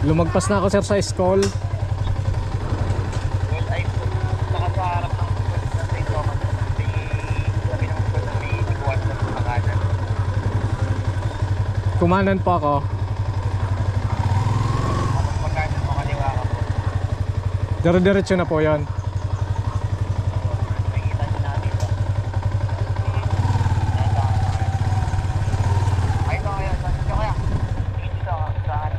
Lumagpas na ako sir sa school. Well, ay po. Saka sa harap ng school sa St. Thomas. Sabi ng school na may ikuwan sa pakanan. Kumanan po ako. Tapos pagkanan mo kaliwa ka po. Dire-diretso na po yon. Nakikita nyo na dito. Ay, ito kaya. Saan dito kaya? Dito saan?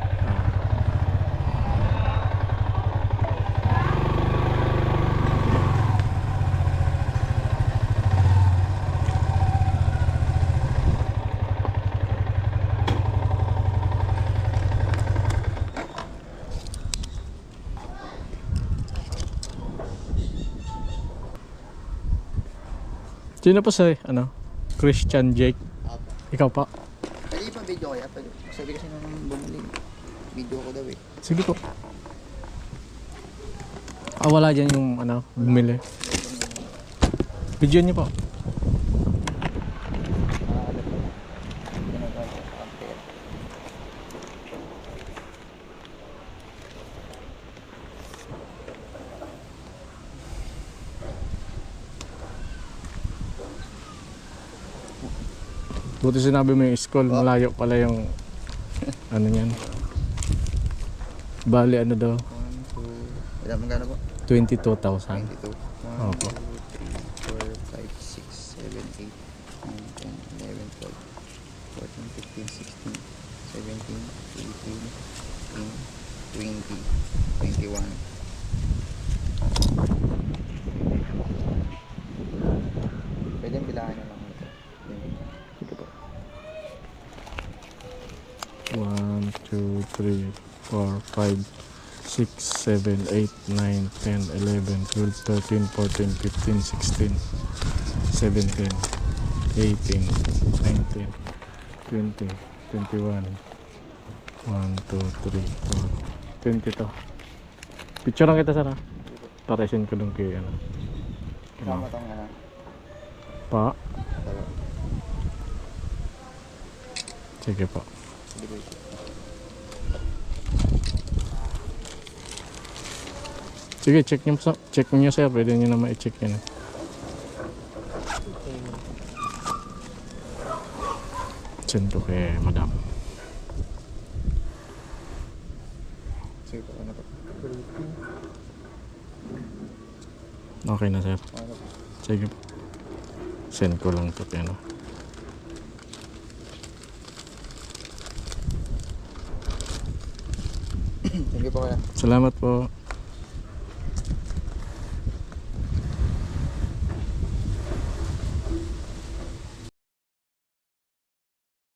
Sino po si ano? Christian Jake. Apo. Ikaw pa? Pwede pa video kaya? Pwede. Sabi kasi nung bumili, video ko daw eh. Sige po. Ah, wala dyan yung ano, bumili. Video niyo po. Buti sinabi mo yung school, malayo pala yung ano yan. Bali ano daw, 1, 2, ilan magkano po? 22,000. 22. 1, Opo. 2, 3, 4, 5, 6, 7, 8, 9, 10, 11, 12, 14, 15, 16, 17, 18, 19, 20, 21. Pwede yung bilangan na lang ito. Sige po. 1, 2, 3, 4, 5, 6, 7, 8, 9, 10, 11, 12, 13, 14, 15, 16, 17, 18, 19, 20, 21, 1, 2, 3, 4, 22. Picture lang kita sana. Para isin ko dun kay ano. Kasama itong ano. Pa. Dalawa. Sige po. Hindi ko ito. Sige, check nyo sir. Pwede nyo naman i-check yun. Send ko kay madam. Sige po, ano po? Okay na sir. Ano po? Sige po. Send ko lang to kay ano. Sige po kaya. Salamat po.